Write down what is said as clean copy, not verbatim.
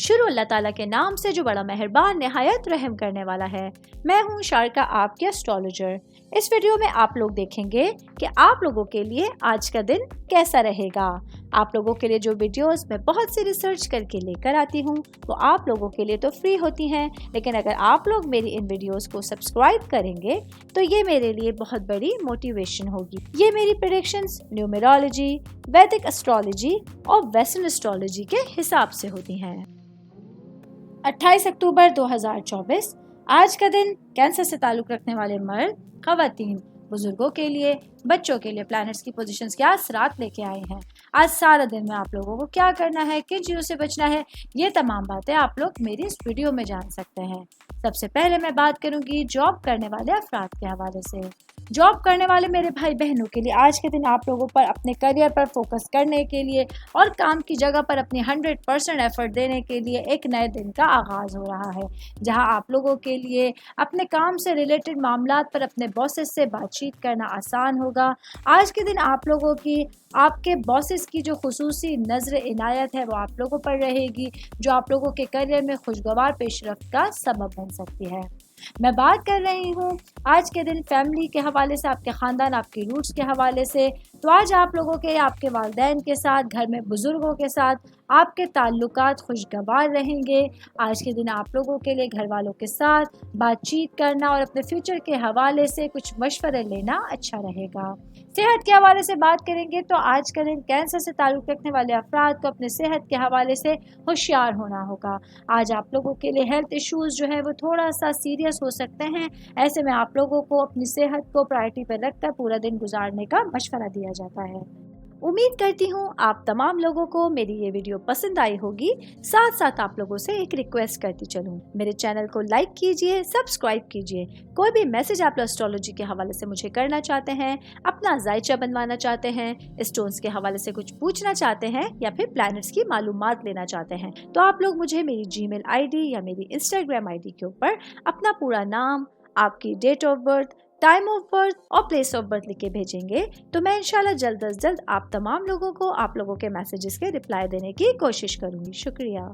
शुरू अल्लाह ताला के नाम से जो बड़ा मेहरबान निहायत रहम करने वाला है। मैं हूँ शारका, आपके एस्ट्रोलॉजर। इस वीडियो में आप लोग देखेंगे कि आप लोगों के लिए आज का दिन कैसा रहेगा। आप लोगों के लिए जो वीडियोस मैं बहुत सी रिसर्च करके लेकर आती हूँ वो आप लोगों के लिए तो फ्री होती हैं, लेकिन अगर आप लोग मेरी इन वीडियोस को सब्सक्राइब करेंगे तो ये मेरे लिए बहुत बड़ी मोटिवेशन होगी। ये मेरी प्रेडिक्शंस न्यूमेरोलॉजी, वैदिक एस्ट्रोलॉजी और वेस्टर्न एस्ट्रोलॉजी के हिसाब से होती हैं। 28 अक्टूबर 2024 आज का दिन कैंसर से ताल्लुक रखने वाले मर्द, खवातीन, बुजुर्गों के लिए, बच्चों के लिए प्लैनेट्स की पोजीशंस क्या असरात लेके आए हैं। आज सारा दिन में आप लोगों को क्या करना है, किन चीज़ों से बचना है, ये तमाम बातें आप लोग मेरी इस वीडियो में जान सकते हैं। सबसे पहले मैं बात करूंगी जॉब करने वाले अफराद के हवाले से। जॉब करने वाले मेरे भाई बहनों के लिए आज के दिन आप लोगों पर अपने करियर पर फोकस करने के लिए और काम की जगह पर अपनी 100% एफर्ट देने के लिए एक नए दिन का आगाज हो रहा है, जहां आप लोगों के लिए अपने काम से रिलेटेड मामलात पर अपने बॉसेस से बातचीत करना आसान होगा। आज के दिन आप लोगों की आपके बॉसेस की जो खुसूसी नज़र इनायत है वो आप लोगों पर रहेगी, जो आप लोगों के करियर में खुशगवार पेशरफ्त का सबब बन सकती है। मैं बात कर रही हूँ आज के दिन फैमिली के हवाले से, आपके ख़ानदान, आपकी रूट्स के हवाले से। तो आज आप लोगों के आपके वालिदैन के साथ, घर में बुज़ुर्गों के साथ आपके ताल्लुकात खुशगवार रहेंगे। आज के दिन आप लोगों के लिए घर वालों के साथ बातचीत करना और अपने फ्यूचर के हवाले से कुछ मशवरे लेना अच्छा रहेगा। सेहत के हवाले से बात करेंगे तो आज का दिन कैंसर से ताल्लुक़ रखने वाले अफराद को अपने सेहत के हवाले से होशियार होना होगा। आज आप लोगों के लिए हेल्थ इश्यूज़ जो है वो थोड़ा सा सीरियस हो सकते हैं। ऐसे में आप लोगों को अपनी सेहत को प्रायोरिटी पर रखकर पूरा दिन गुजारने का मशवरा दिया जाता है। उम्मीद करती हूँ आप तमाम लोगों को मेरी ये वीडियो पसंद आई होगी। साथ साथ आप लोगों से एक रिक्वेस्ट करती चलूँ, मेरे चैनल को लाइक कीजिए, सब्सक्राइब कीजिए। कोई भी मैसेज आप एस्ट्रोलॉजी के हवाले से मुझे करना चाहते हैं, अपना जायचा बनवाना चाहते हैं, स्टोन्स के हवाले से कुछ पूछना चाहते हैं या फिर प्लैनेट्स की मालूमात लेना चाहते हैं, तो आप लोग मुझे मेरी जीमेल आईडी या मेरी इंस्टाग्राम आईडी के ऊपर अपना पूरा नाम, आपकी date of birth, time of birth और प्लेस ऑफ बर्थ लिख के भेजेंगे तो मैं इंशाल्लाह जल्द अज जल्द आप तमाम लोगों को आप लोगों के मैसेजेस के रिप्लाई देने की कोशिश करूंगी। शुक्रिया।